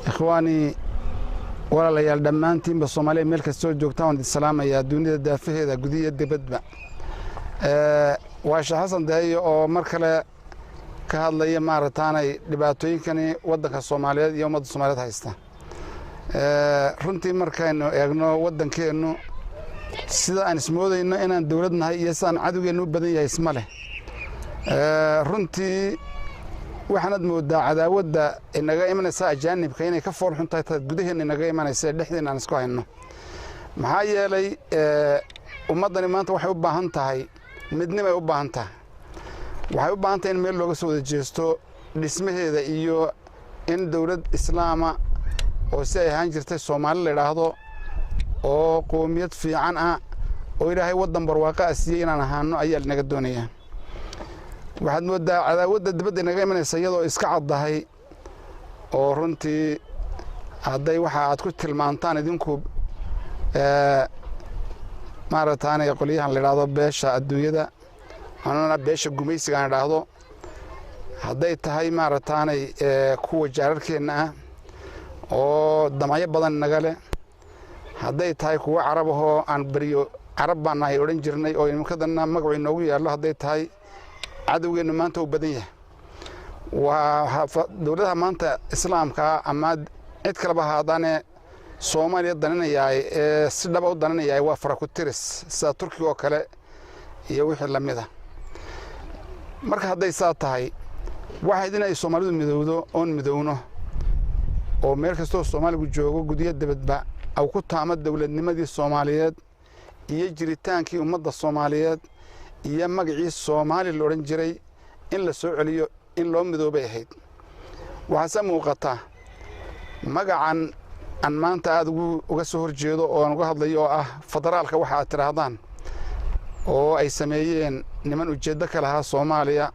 إخواني ولا ليال دمانتين بالصومالية ملك السود جوكتاون السلام يا دنيا دافه دا قدية دبدبا واش حسن داي أو مركلة كهذا لي مارتاني دباتوين كني ودك الصومالية يوم الصومالية هايستا runtii marka aynu eegno wadankeenu sida aan ismoodayno inaan dawladnahay iyo saan cadawgeenu badan yahay isma leh runtii waxaanad moodaa cadaawada inaga imanaysa ajaanibka inay ka fool xuntahay tad gudaheena inaga imanaysa dhexdeena aan isku hayno maxaa yeelay ummadani maanta waxay u baahan tahay midnimo ay u baahan tahay waxay u baahan tahay in meel looga soo wada jeesto dhismaheeda iyo in dawlad islaama oo si ay ahaan jirtay Soomaali la yiraahdo oo qoomiyad fiican ah oo Ilaahay wadan barwaaqo ah siiyay inaan ahaano ayaa naga doonaya waxaad moodaa cadaawada dibadda inaga imanaysa iyadoo iska caddahay oo runtii hadday waxa aad ku tilmaantaan idinku maarataanay qoliyahan la yiraahdo beesha adduunyada anana beesha gumaysiga aan yiraahdo hadday tahay maarataanay kuwa jaararkeena ah oo damacyo badan naga leh hadday tahay kuwa carab ah aan bariyo carab baan ay oran jirnay oo imkadana magac inoogu yaalo hadday tahay cadawgeenu maanta u badan yahay waa dawladda maanta islaamka ama cid kale ba haadane Soomaaliya dananayaay si dhab u dananayaay waa faraku-tiris sida Turkiga oo kale iyo wixii la mid ah marka hadday saa tahay waxa idinay Soomaalidu midowdo oon midowno oo meel kastoo Soomaaligu joogo gudiya dibadba aw ku taamad dawladnimadii Soomaaliyeed iyo jiritaankii ummadda Soomaaliyeed iyo magacii Soomaali la oran jiray in la soo celiyo in loo midoobay ahayd waxa muuqata magacan aan maanta aad uga soo horjeedo oo aan uga hadlayo ah federaalka waxa aad tiraahdaan oo ay sameeyeen niman ujeeddo kale ah Soomaaliya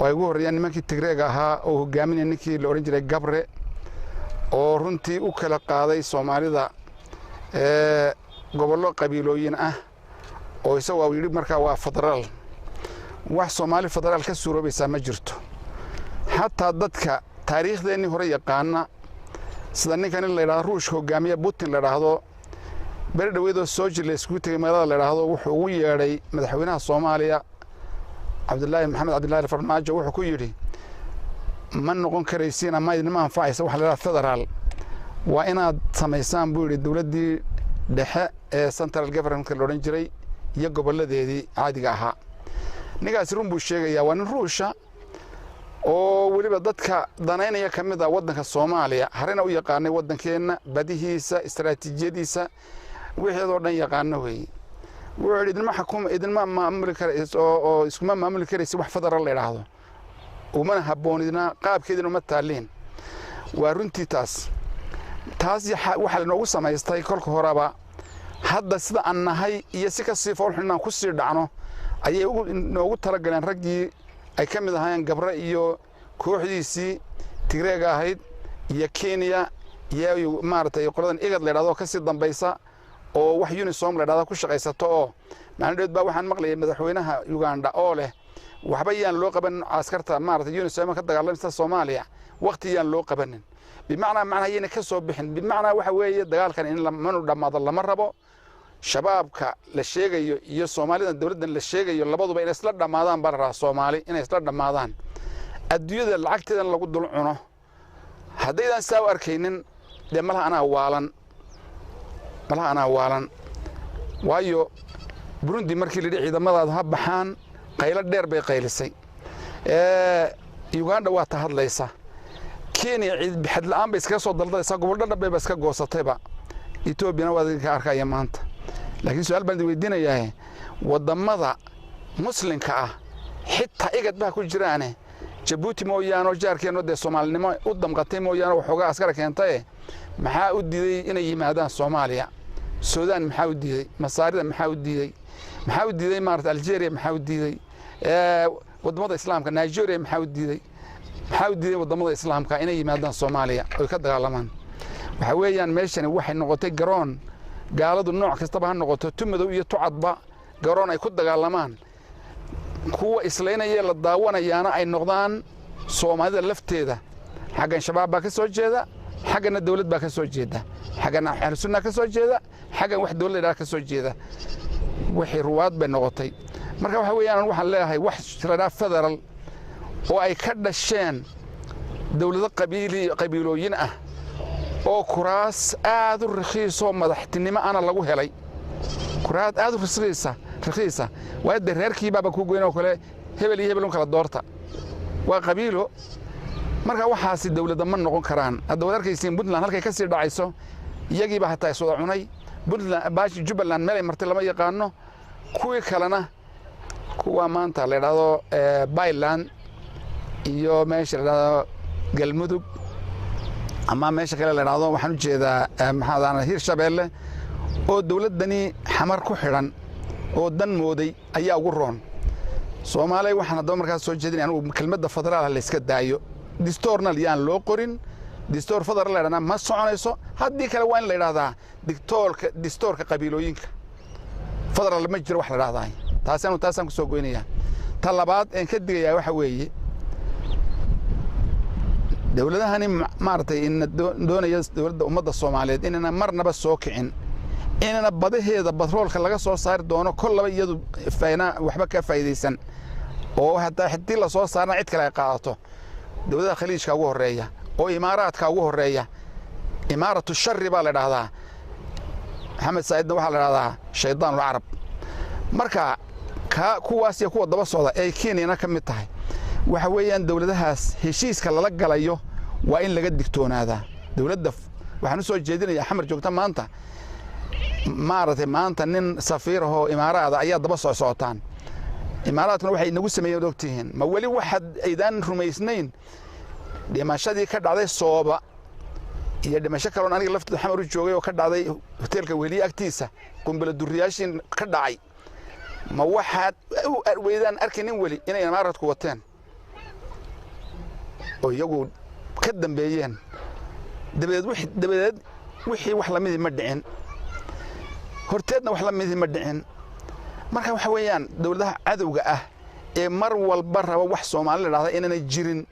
oo ay ugu horreeyaan nimankii Tigreega ahaa oo hogaaminayay ninkii la oran jiray Gabre oo runtii u kala qaaday Soomaalida gobollo qabiilooyin ah oo isagu uu yiri markaa waa federaal wax Soomaali federaal ka suuroobaysa ma jirto hatta dadka taariikhdeeni hore yaqaana sida ninkan la yiraahdo Ruushka hogaamiye Putin la yiraahdo bari dhaweedo soo jilay isku tagay magaalada la yiraahdo wuxuu ugu yeeray madaxweynaha Soomaaliya Maxamed Cabdullaahi Farmaajo wuxuu ku yiri ma noqon karaysiin ama idin ma anfacaysa wax la federaal waa inaad sameysaan buu yiri dawladdii dhexe ee central government la oran jiray iyo goboladeedii caadiga ahaa nigaas run buu sheegaya waa nin Ruusha oo waliba dadka danaynaya kamid ah wadanka Soomaaliya harina u yaqaanay wadankeena badihiisa istaraatiijiyadiisa wixii oo dhan yaqaano weey wuxuu idin xukuma idin ma maamuli karayso oo isku ma maamuli karayso wax federaal la yiraahdo ومن هبونينا قاب كده نما تالين ورنتي تاس وحال نوغو سمايستay kolka horaba hadda sida aan nahay iyo si ka sii foolxinaan ku sii dhacno ayay noogu talagaleen ragii ay kamid ahaayeen Gabre iyo kooxdiisii Tigreega ahayd iyo Kenya iyo maartay qoladan igad leedahay ka sii dambaysa oo wax unisom leedahay ku shaqaysato oo maalinteed baa waxaan maqlayay madaxweynaha Uganda oo leh waxba yaan loo qaban askarta maartay UNICEF ka dagaalamista Soomaaliya waqti yaan loo qabanin bimacnaa ayna ka soo bixin bimacnaa waxa weeye dagaalkan in la manu dhamaado lama rabo shabaabka la sheegayo iyo Soomaalida dawladdan la sheegayo labaduba inay isla dhamaadaan baraha Soomaali inay isla dhamaadaan adduunyada lacagteedan lagu dul cuno haddaydan saaw arkaynin de malaha ana waalan waayo Burundi markii la ciidamada ha baxaan qaylo dheer bay qaylisay Uganda waa ta hadlaysa Kenya cid bixid la'aan bay iska soo daldaysa gobolada dhabay iska goosatayba Ethiopia waa ka arkaya maanta laakiin su'aal baan weydiinayaa wadamada muslimka ah xitaa igad baa ku jiraane Djibouti mooyaano jaarkeeno de Soomaalinimo u damqatay mooyaano waxooga askar keentay maxaa u diiday inay yimaadaan Soomaaliya Suudaan maxaa u diiday Masaarida maxaa u diiday maarta Algeria maxaa u diiday wadamada islaamka Nigeria maxaa u diiday wadamada islaamka inay yimaadaan Soomaaliya oo ka dagaalamaan waxa weeyaan meeshan waxay noqotay garoon gaaladu nooc kasta ba noqoto tumadow iyo tucadba garoon ay ku dagaalamaan kuwa islaynaya la daawanayaana ay noqdaan Soomaalida lafteeda xagan shabaab ka soo jeeda حاجنا الدولة بقى كسر جيدة حاجنا أهل السنة كسر جيدة حاجة واحد دولة لا كسر جيدة وحي رواد بنغطي مركب وحوي أنا وحنا لها واحد شرنا فدرال وأي كذا الشان دولة قبيلوين oo kuraas aad u raqiis oo madaxtinimo ana lagu helay kuraad aad u raqiisa waa reerkii baba ku goyn oo kale hebel iyo hebel kala doorta waa qabiilo marka waxaasi dawladda ma noqon karaan hadda wadarkaysiin Puntland halkay ka sii dhacayso iyagiiba hataa soo cunay Puntland baashi Jubbaland meel marti lama yaqaano kuwii kalena kuwa maanta la yiraahdo Bayland iyo meesha la yiraahdo Galmudug أما ماشي كلا لنعضو وحنو جيدا محاضانا هير شابيل oo dawladani xamar ku xiran oo dan mooday ayaa ugu roon Soomaaliya waxaan dad markaas soo jeedin anigu kelmadda federaal la iska daayo distornal yaan loo qorin distor federaal leedana ma soconayso haddii kale waa in la yiraahdaa distorka qabiilooyinka federaal ma jiro wax la yiraahdaa taasaan ku soo goynaya ta labaad aan ka digayaa waxa weeye dawladahani maartay in doonaya dawladda ummadda Soomaaliyeed inana marnaba soo kicin inana badaheeda batroolka laga soo saar doono kollaba iyadu fayna waxba ka faa'iideysan oo haddii la soo saarna cid kale ay qaadato dawladda khaliijka ugu horeeya oo imaaraadka ugu horeeya imaaratu sharri baa la yiraahdaa Maxamed Saidna waxa la yiraahdaa shaydaan al-arab marka kuwaas iyo kuwa daba socda ay Kenya ka mid tahay waxa weeyaan dawladahaas heshiiska lala galayo waa in laga digtoonaada dawladda waxaan soo jeedinayaa xamar joogta maanta maarata nin safiir ah oo imaaraada ayaa daba socotaan imaaraadkuna waxay nagu sameeyeen ogtihiin ma wali waxad aydan rumaysnayn dhimashadii ka dhacday Sooba iyo dhimasho kale oo aniga laftu xamar u joogay oo ka dhacday hoteelka weli agtiisa qumbala duriyaashin ka dhacay ma waxaad weydaan arkinin wali inay imaaraadku wateen oo iyagu ka dambeeyeen dabadeed wixii wax la mid ma dhicin horteedna wax la mid ma dhicin marka waxa weeyaan dawladaha cadawga ah ee mar walba raba wax Soomaali leedahay inay jirin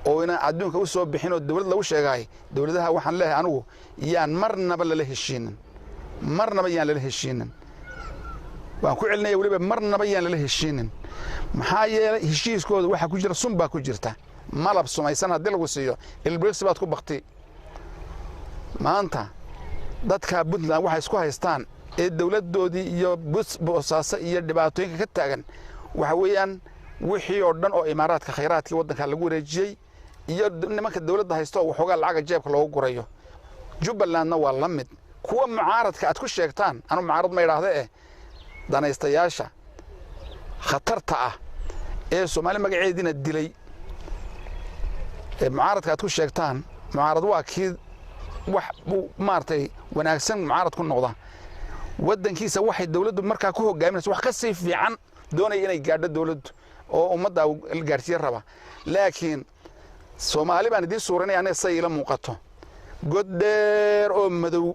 oo ina adduunka u soo bixin oo dawlad lagu sheegay dawladaha waxaan leeyahay anigu yaan marnaba la heshiinin waan ku celinay waliba marnaba yaan la heshiinin maxaa yeelay heshiiskooda waxa ku jira sunba ku jirta malab sumaysan hadii lagu siiyo ilbiriqsi baad ku baqti maanta dadka Puntland waxa isku haystaan ee dawladoodii iyo boosaasa iyo dhibaatooyinka ka taagan waxa weeyaan wixii oo dhan oo imaaraadka khayraadkii wadanka lagu wareejiyay iyo nimanka dawladda haysto waxoogaa lacag jeebka loogu gurayo Jubbalandna waa la mid kuwa mucaaradka aad ku sheegtaan anu mucaarad ma yiraahdo danaystayaasha khatarta ah ee Soomaali magaceedina dilay mucaaradka aad ku sheegtaan mucaarad waa kii wax maartay wanaagsan mucaarad ku noqda wadankiisa waxay dawladdu markaa ku hogaaminayso wax ka sii fiican doonay inay gaadho dawladdu oo ummadda gaarsiin raba laakiin Soomaali baan idin suuranay anay sayla muuqato god dheer oo madow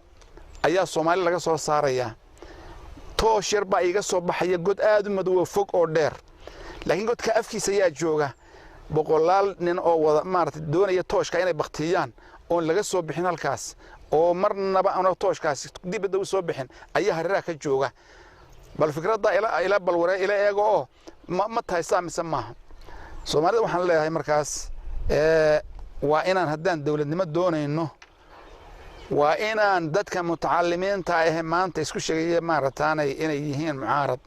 ayaa Soomaali laga soo saaraya toosh yar baa iga soo baxaya god aad u madow fog oo dheer laakiin godka afkiisa ayaa jooga boqolaal nin oo wada maartay doonaya tooshka inay baqtiyaan oo laga soo bixin halkaas oo marnaba aan tooshkaas dibadda u soo bixin ayaa hareeraha ka jooga bal fikradda ila balwara ila eego oo ma tahay saamisa maaha Soomaalida waxaan leeyahay markaas waa inaan haddaan dawladnimo doonayno waa inaan dadka mutacallimiinta ah maanta isku sheegay maarataanay inay yihiin mucaarad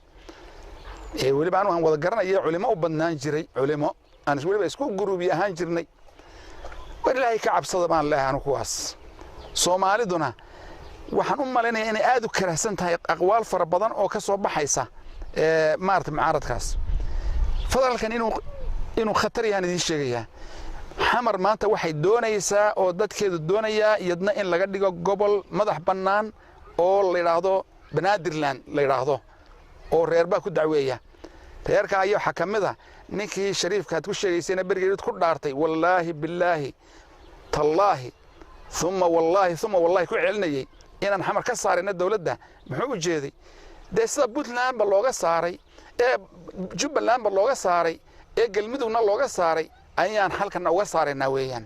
waliba aan wada garanay culimo u badnaan jiray culimo aan waliba isku guruubi ahaan jirnay wallaahi ka cabsada baan leeyahay kuwaas Soomaaliduna waxaan u maleynayaa inay aad u karahsan tahay aqwaal fara badan oo ka soo baxaysa maarta mucaaradkaas fadalkan inuu khatar yahay idin sheegaya xamar maanta waxay doonaysaa oo dadkeedu doonaya iyadna in laga dhigo gobol madax bannaan oo la yiraahdo Banaadirland la yiraahdo oo reerba ku dacweeya reerka ayo xakamada ninkii shariifka aad ku sheegaysayna barigeed ku dhaartay wallaahi billaahi tallaahi thumma wallahi ku celinayay inaan xamar ka saarayna dawladda muxuu u jeeday deesada Puntland ba looga saaray Jubbaland ba looga saaray Galmudugna looga saaray ayaan halkan uga saarayna weeyaan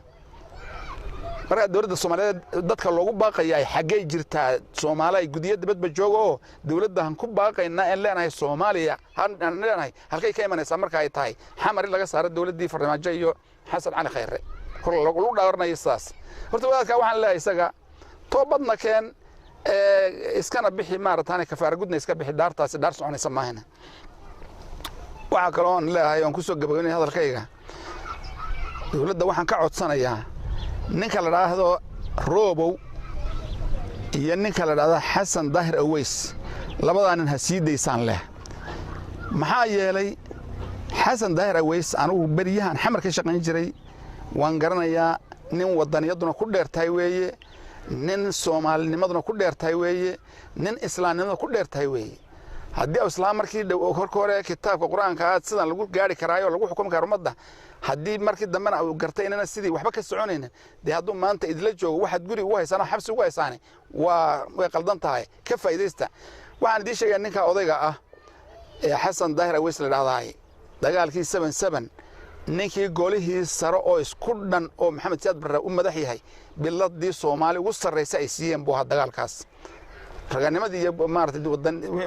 marka dawladda Soomaaliyeed dadka loogu baaqayay xaggay jirtaa Soomaaliya gudiyada badba joogo dawladda han ku baaqayna in leenahay Soomaaliya han leenahay halkay ka imanaysaa marka ay tahay xamar laga saaro dawladdii Farmaajo iyo Xasan Cali Khayre kor lagu dhaarnay isaas horta wadaadka waxaan leeyahay isaga toobadna keen iskana bixi maartaan kafaar gudna iska bixi daartaasi daar soconaysa maahina waxa kale oo leeyahay aan ku soo gabagaynay hadalkayga dawladda waxaan ka codsanayaa ninka la raahdo Roobow iyo ninka la raahdo Xasan Daahir Aweys labadaan hasiideysaan leh maxaa yeelay Xasan Daahir Aweys anigu bariyahan xamar ka shaqayn jiray waan garanayaa nin wadaniyaduna ku dheertay weeye nin Soomaalinimaduna ku dheertay weeye nin islaamnimada ku dheertay weeye haddii islaam markii hore kitaabka quraanka sidan lagu gaari karaayo lagu xukum karo ummadda haddii markii dambana uu gartay inana sidii waxba ka soconayna hadduu maanta idla joogo waxaad guri ugu haysana xabsi ugu haysaane way qaldan tahay ka faa'iideysta waxaan idin sheegaa ninka odayga ah ee Xasan Daahir Aweys la dhaahday dagaalkii 77 ninkii goolihii sare oo isku dhan oo Maxamed Siyaad Barre u madax yahay biladii Soomaali ugu sarreysay ay siiyeen buu dagaalkaas raganimadii iyo maartay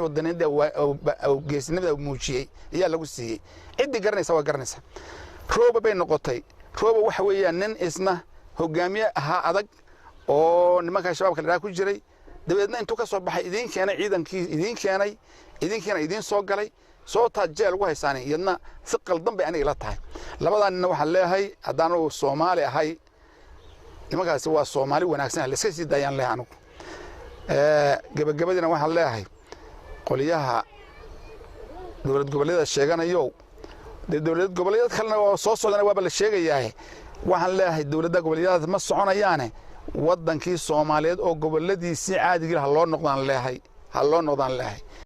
wadanida oo geesnimada muujiyay ayaa lagu siiyay cid garanaysa waa garanaysa Roobo bay noqotay Roobo waxa weeyaan nin isna hogaamiye ahaa adag oo nimanka shabaabka la ku jiray dabeedna intuu ka soo baxay idin keenay ciidankii idin soo galay soo taajeel ugu haysaanay yadna si qaldan bay aniga la tahay labadaan waxa leeyahay hadaan uu Soomaali ahay nimankaasi waa Soomaali wanaagsan la iska sii daayaan leeyahay anigu gabagabadina waxa leeyahay qoliyaha dawlad goboleedyada sheeganayo dawlad goboleedyada kalena oo soo socdana waa la sheegayaa waxaan leeyahay dawladda goboleedyada ma soconayaane wadankii Soomaaliyeed oo goboladiisii caadiga ah loo noqdaan leeyahay